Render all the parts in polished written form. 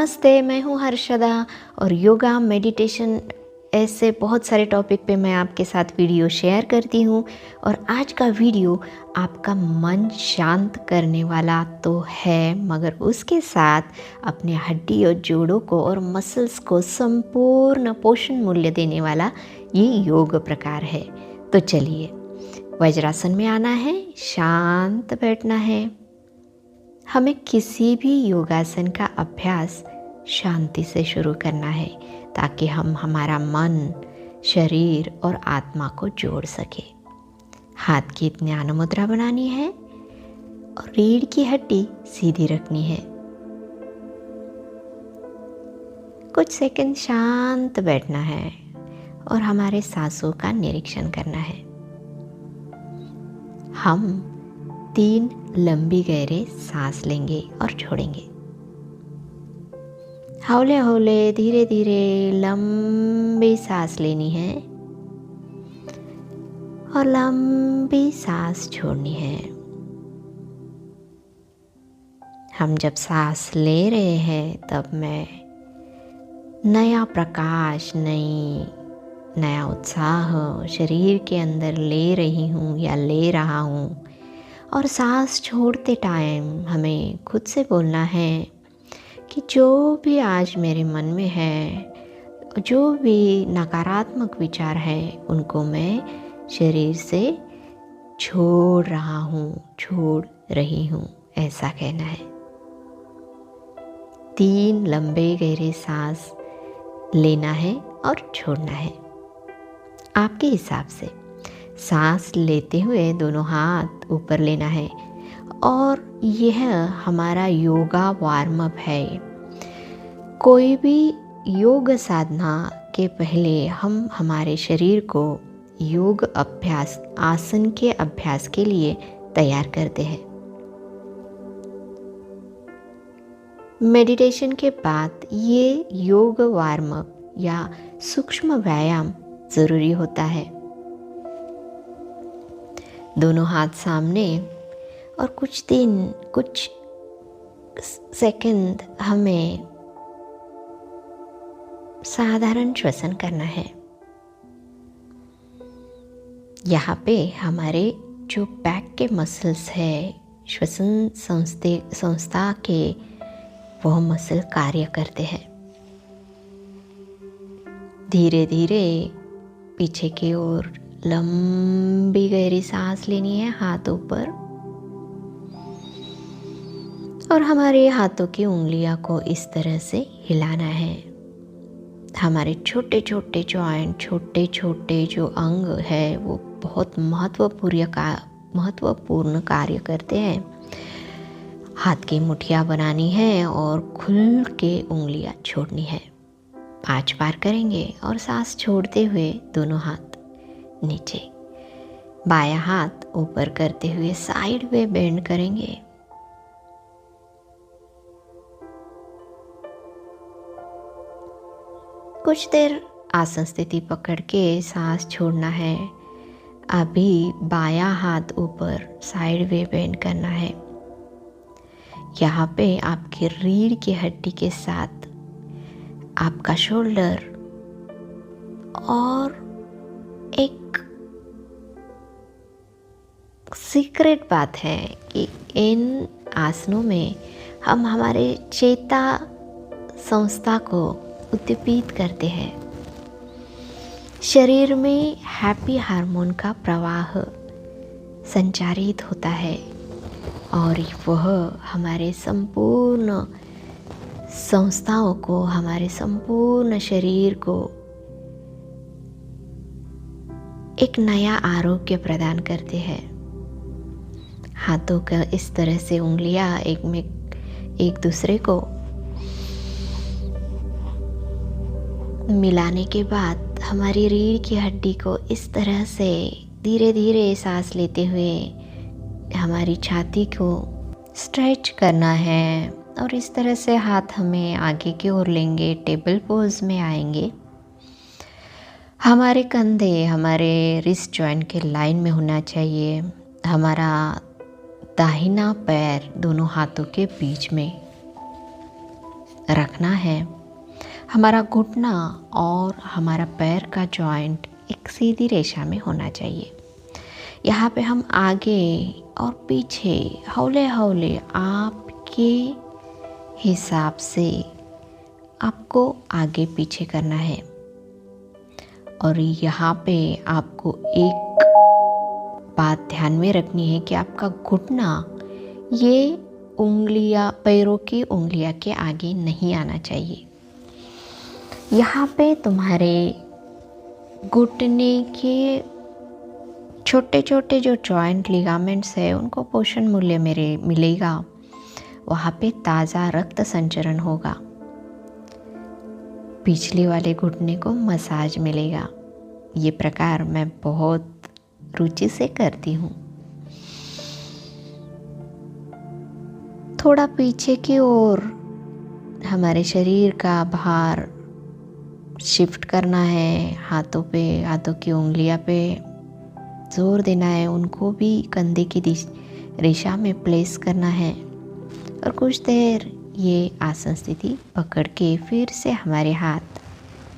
नमस्ते, मैं हूँ हर्षदा और योगा, मेडिटेशन ऐसे बहुत सारे टॉपिक पे मैं आपके साथ वीडियो शेयर करती हूँ। और आज का वीडियो आपका मन शांत करने वाला तो है, मगर उसके साथ अपने हड्डी और जोड़ों को और मसल्स को संपूर्ण पोषण मूल्य देने वाला ये योग प्रकार है। तो चलिए, वज्रासन में आना है, शांत बैठना है। हमें किसी भी योगासन का अभ्यास शांति से शुरू करना है ताकि हम हमारा मन, शरीर और आत्मा को जोड़ सके। हाथ की ज्ञान मुद्रा बनानी है और रीढ़ की हड्डी सीधी रखनी है। कुछ सेकंड शांत बैठना है और हमारे सांसों का निरीक्षण करना है। हम 3 लंबी गहरे सांस लेंगे और छोड़ेंगे। हौले हौले धीरे धीरे लंबी सांस लेनी है और लंबी सांस छोड़नी है। हम जब सांस ले रहे हैं तब मैं नया प्रकाश, नया उत्साह शरीर के अंदर ले रही हूँ या ले रहा हूँ। और सांस छोड़ते टाइम हमें खुद से बोलना है कि जो भी आज मेरे मन में है, जो भी नकारात्मक विचार है, उनको मैं शरीर से छोड़ रहा हूँ, छोड़ रही हूँ, ऐसा कहना है। 3 लंबे गहरे सांस लेना है और छोड़ना है आपके हिसाब से। सांस लेते हुए दोनों हाथ ऊपर लेना है और यह हमारा योगा वार्म अप है। कोई भी योग साधना के पहले हम हमारे शरीर को योग अभ्यास, आसन के अभ्यास के लिए तैयार करते हैं। मेडिटेशन के बाद ये योग वार्म अप या सूक्ष्म व्यायाम ज़रूरी होता है। दोनों हाथ सामने और कुछ सेकंड हमें साधारण श्वसन करना है। यहाँ पे हमारे जो बैक के मसल्स है, श्वसन संस्था के, वह मसल कार्य करते हैं। धीरे धीरे पीछे की ओर लंबी गहरी सांस लेनी है, हाथ ऊपर, और हमारे हाथों की उंगलियां को इस तरह से हिलाना है। हमारे छोटे छोटे जॉइंट, छोटे छोटे जो अंग है, वो बहुत महत्वपूर्ण कार्य करते हैं। हाथ की मुठियाँ बनानी है और खुल के उंगलियां छोड़नी है। 5 बार करेंगे और सांस छोड़ते हुए दोनों हाथ नीचे, बायां हाथ ऊपर करते हुए साइड में बेंड करेंगे। कुछ देर आसन स्थिति पकड़ के सांस छोड़ना है। अभी बायां हाथ ऊपर साइड में बेंड करना है। यहाँ पे आपके रीढ़ की हड्डी के साथ आपका शोल्डर, और एक सीक्रेट बात है कि इन आसनों में हम हमारे चेता संस्था को उद्दीपित करते हैं। शरीर में हैप्पी हार्मोन का प्रवाह संचारित होता है और वह हमारे संपूर्ण संस्थाओं को, हमारे संपूर्ण शरीर को एक नया आरोग्य प्रदान करते हैं। हाथों का इस तरह से उंगलियां एक दूसरे को मिलाने के बाद हमारी रीढ़ की हड्डी को इस तरह से धीरे धीरे सांस लेते हुए हमारी छाती को स्ट्रेच करना है। और इस तरह से हाथ हमें आगे की ओर लेंगे, टेबल पोज में आएंगे। हमारे कंधे हमारे रिस्ट जॉइंट के लाइन में होना चाहिए। हमारा दाहिना पैर दोनों हाथों के बीच में, रखना है। हमारा घुटना और हमारा पैर का जॉइंट एक सीधी रेखा में होना चाहिए। यहाँ पे हम आगे और पीछे हौले हौले आपके हिसाब से आपको आगे पीछे करना है। और यहाँ पे आपको एक बात ध्यान में रखनी है कि आपका घुटना ये उंगलियां, पैरों की उंगलियां के आगे नहीं आना चाहिए। यहाँ पे तुम्हारे घुटने के छोटे छोटे जो जॉइंट लिगामेंट्स है उनको पोषण मूल्य मिलेगा। वहाँ पे ताज़ा रक्त संचरण होगा। पिछले वाले घुटने को मसाज मिलेगा। ये प्रकार मैं बहुत रुचि से करती हूँ। थोड़ा पीछे की ओर हमारे शरीर का भार शिफ्ट करना है। हाथों पे, हाथों की उंगलियां पे जोर देना है, उनको भी कंधे की रेखा में प्लेस करना है। और कुछ देर ये आसन स्थिति पकड़ के फिर से हमारे हाथ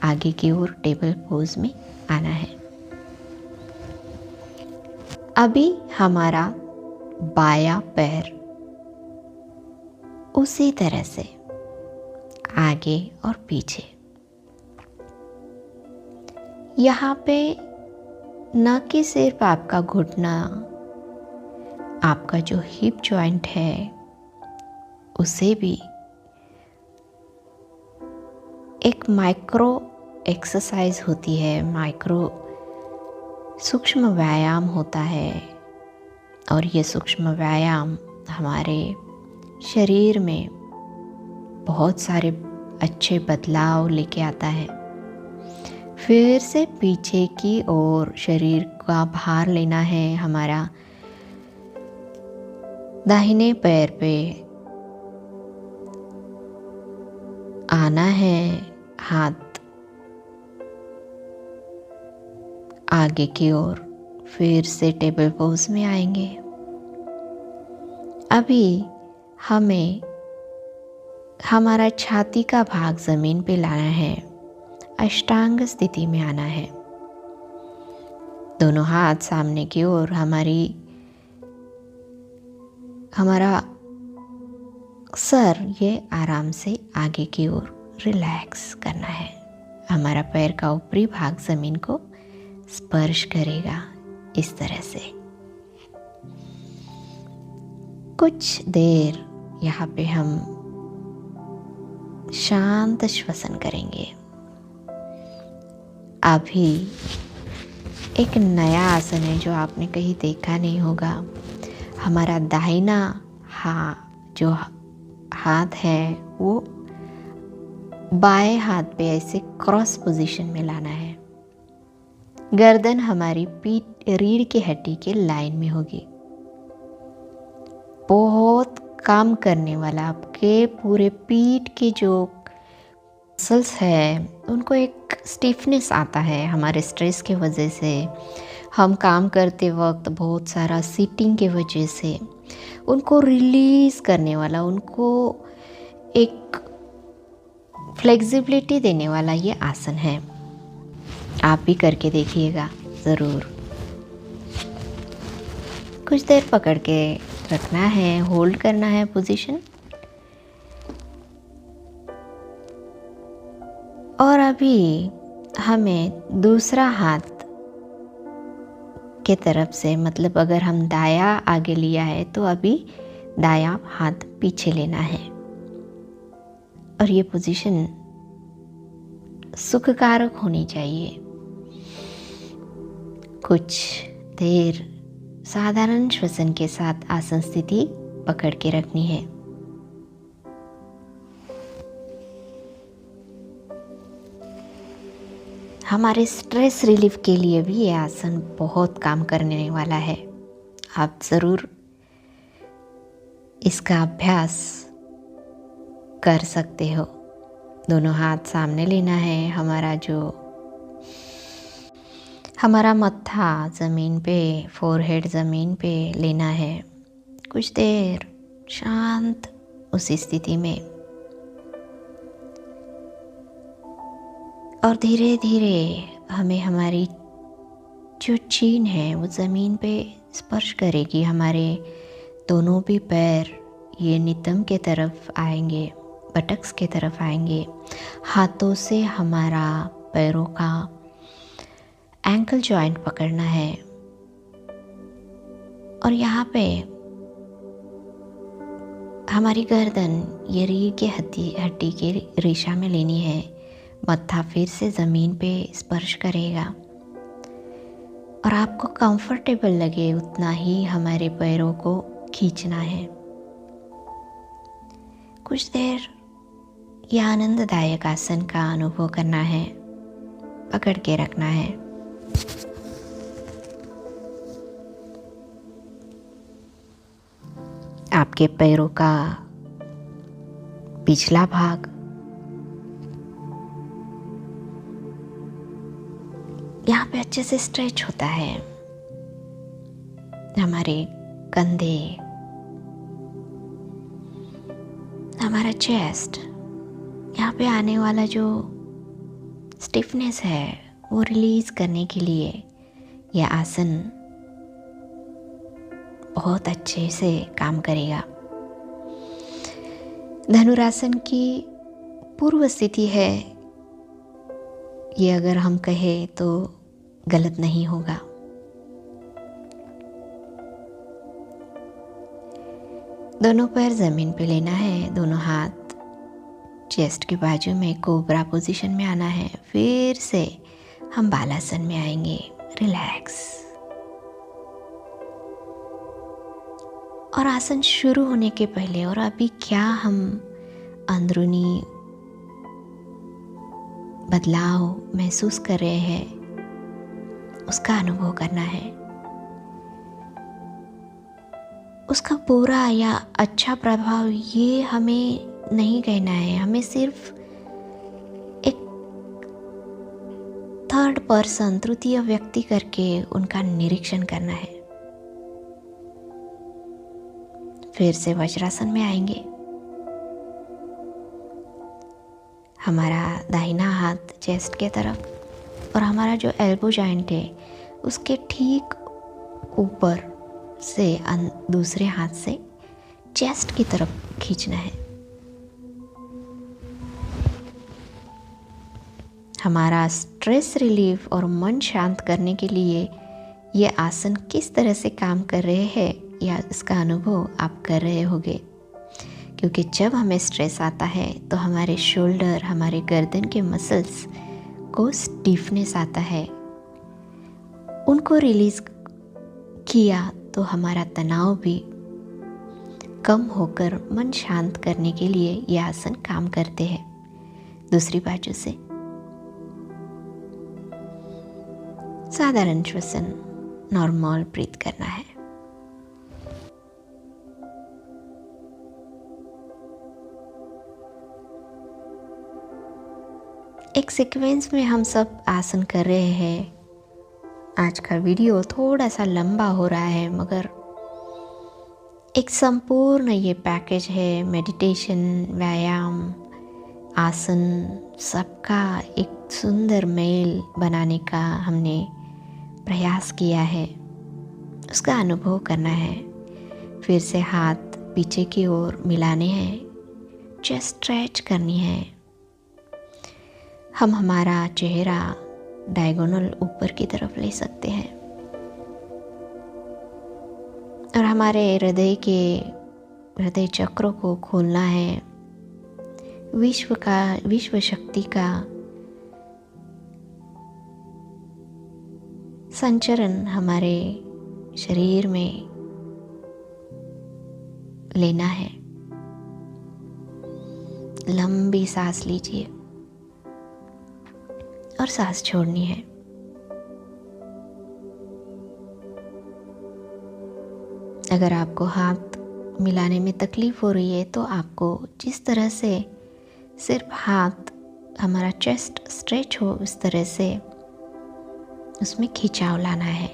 आगे की ओर टेबल पोज में आना है। अभी हमारा बायां पैर उसी तरह से आगे और पीछे। यहाँ पे न कि सिर्फ आपका घुटना, आपका जो हिप जॉइंट है उसे भी एक माइक्रो एक्सरसाइज होती है, माइक्रो सूक्ष्म व्यायाम होता है। और ये सूक्ष्म व्यायाम हमारे शरीर में बहुत सारे अच्छे बदलाव लेके आता है। फिर से पीछे की ओर शरीर का भार लेना है। हमारा दाहिने पैर पे आना है, हाथ आगे की ओर, फिर से टेबल पोज में आएंगे। अभी हमें हमारा छाती का भाग जमीन पे लाना है, अष्टांग स्थिति में आना है। दोनों हाथ सामने की ओर, हमारा सर ये आराम से आगे की ओर रिलैक्स करना है। हमारा पैर का ऊपरी भाग जमीन को स्पर्श करेगा इस तरह से। कुछ देर यहाँ पे हम शांत श्वसन करेंगे। अभी एक नया आसन है जो आपने कहीं देखा नहीं होगा। हमारा दाहिना जो हाथ है वो बाएं हाथ पे ऐसे क्रॉस पोजीशन में लाना है। गर्दन हमारी रीढ़ की हड्डी के लाइन में होगी। बहुत काम करने वाला, आपके पूरे पीठ के जो मसल्स है उनको एक स्टिफनेस आता है हमारे स्ट्रेस के वजह से। हम काम करते वक्त बहुत सारा सीटिंग के वजह से उनको रिलीज़ करने वाला, उनको एक फ्लेक्सिबिलिटी देने वाला ये आसन है। आप भी करके देखिएगा ज़रूर। कुछ देर पकड़ के रखना है, होल्ड करना है पोजीशन। और अभी हमें दूसरा हाथ के तरफ से, मतलब अगर हम दाया आगे लिया है तो अभी दाया हाथ पीछे लेना है। और ये पोजीशन सुखकारक होनी चाहिए। कुछ देर साधारण श्वसन के साथ आसन स्थिति पकड़ के रखनी है। हमारे स्ट्रेस रिलीफ के लिए भी ये आसन बहुत काम करने वाला है। आप ज़रूर इसका अभ्यास कर सकते हो। दोनों हाथ सामने लेना है। हमारा मत्था ज़मीन पे, फोरहेड ज़मीन पे लेना है। कुछ देर शांत उसी स्थिति में और धीरे धीरे हमें हमारी जो चीन है वो ज़मीन पे स्पर्श करेगी। हमारे दोनों भी पैर ये नितंब के तरफ आएंगे, बटक्स के तरफ आएंगे। हाथों से हमारा पैरों का एंकल जॉइंट पकड़ना है और यहाँ पे हमारी गर्दन ये रीढ़ की हड्डी के रेशा में लेनी है। मत्था फिर से ज़मीन पे स्पर्श करेगा और आपको कंफर्टेबल लगे उतना ही हमारे पैरों को खींचना है। कुछ देर यह आनंददायक आसन का अनुभव करना है, पकड़ के रखना है। आपके पैरों का पिछला भाग यहाँ पे अच्छे से स्ट्रेच होता है। हमारे कंधे, हमारा चेस्ट, यहाँ पे आने वाला जो स्टिफनेस है वो रिलीज करने के लिए यह आसन बहुत अच्छे से काम करेगा। धनुरासन की पूर्व स्थिति है, ये अगर हम कहें तो गलत नहीं होगा। दोनों पैर जमीन पे लेना है, दोनों हाथ चेस्ट के बाजू में कोबरा पोजीशन में आना है। फिर से हम बालासन में आएंगे, रिलैक्स। और आसन शुरू होने के पहले और अभी क्या हम अंदरूनी बदलाव महसूस कर रहे हैं उसका अनुभव करना है। उसका बुरा या अच्छा प्रभाव ये हमें नहीं कहना है, हमें सिर्फ एक थर्ड पर्सन, तृतीय व्यक्ति करके उनका निरीक्षण करना है। फिर से वज्रासन में आएंगे। हमारा दाहिना हाथ चेस्ट के तरफ और हमारा जो एल्बो जॉइंट है उसके ठीक ऊपर से दूसरे हाथ से चेस्ट की तरफ खींचना है। हमारा स्ट्रेस रिलीफ और मन शांत करने के लिए ये आसन किस तरह से काम कर रहे हैं या इसका अनुभव आप कर रहे होंगे। क्योंकि जब हमें स्ट्रेस आता है तो हमारे शोल्डर, हमारे गर्दन के मसल्स को स्टीफनेस आता है। उनको रिलीज किया तो हमारा तनाव भी कम होकर मन शांत करने के लिए ये आसन काम करते हैं। दूसरी बाजू से साधारण श्वसन, नॉर्मल ब्रीथ करना है। एक सीक्वेंस में हम सब आसन कर रहे हैं। आज का वीडियो थोड़ा सा लंबा हो रहा है मगर एक संपूर्ण ये पैकेज है। मेडिटेशन, व्यायाम, आसन सबका एक सुंदर मेल बनाने का हमने प्रयास किया है, उसका अनुभव करना है। फिर से हाथ पीछे की ओर मिलाने हैं, चेस्ट स्ट्रेच करनी है। हम हमारा चेहरा डायगोनल ऊपर की तरफ ले सकते हैं और हमारे हृदय चक्रों को खोलना है। विश्व शक्ति का संचरण हमारे शरीर में लेना है। लंबी सांस लीजिए और सांस छोड़नी है। अगर आपको हाथ मिलाने में तकलीफ हो रही है तो आपको जिस तरह से सिर्फ हाथ हमारा चेस्ट स्ट्रेच हो उस तरह से उसमें खिंचाव लाना है।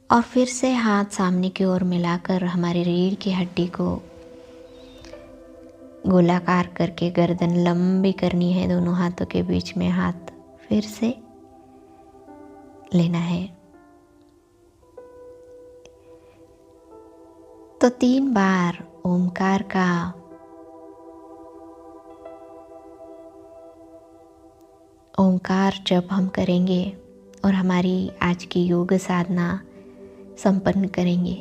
और फिर से हाथ सामने की ओर मिलाकर हमारी रीढ़ की हड्डी को गोलाकार करके गर्दन लंबी करनी है, दोनों हाथों के बीच में हाथ फिर से लेना है। तो 3 बार ओमकार का ओमकार जप हम करेंगे और हमारी आज की योग साधना संपन्न करेंगे।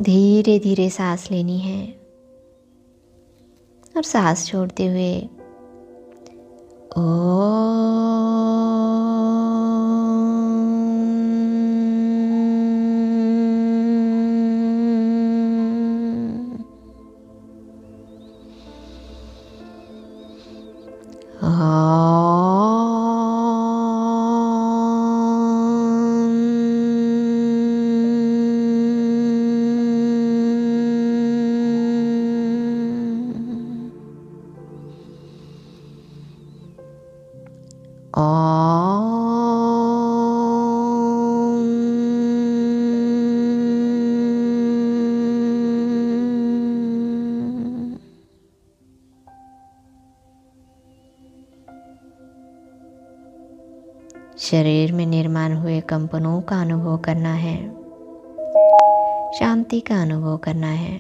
धीरे धीरे सांस लेनी है और सांस छोड़ते हुए शरीर में निर्माण हुए कंपनों का अनुभव करना है, शांति का अनुभव करना है।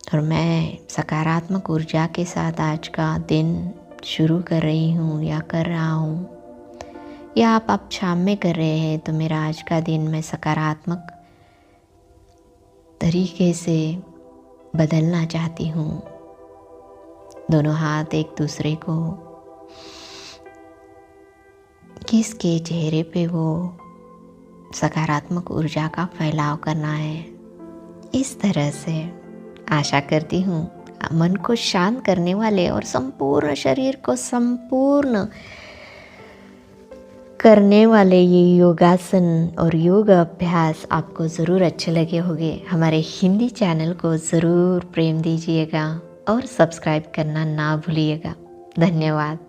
और मैं सकारात्मक ऊर्जा के साथ आज का दिन शुरू कर रही हूँ या कर रहा हूँ, या आप शाम में कर रहे हैं, तो मेरा आज का दिन मैं सकारात्मक तरीके से बदलना चाहती हूँ। दोनों हाथ एक दूसरे को किसके चेहरे पे वो सकारात्मक ऊर्जा का फैलाव करना है। इस तरह से आशा करती हूँ मन को शांत करने वाले और संपूर्ण शरीर को संपूर्ण करने वाले ये योगासन और योग अभ्यास आपको ज़रूर अच्छे लगे होंगे। हमारे हिंदी चैनल को ज़रूर प्रेम दीजिएगा और सब्सक्राइब करना ना भूलिएगा। धन्यवाद।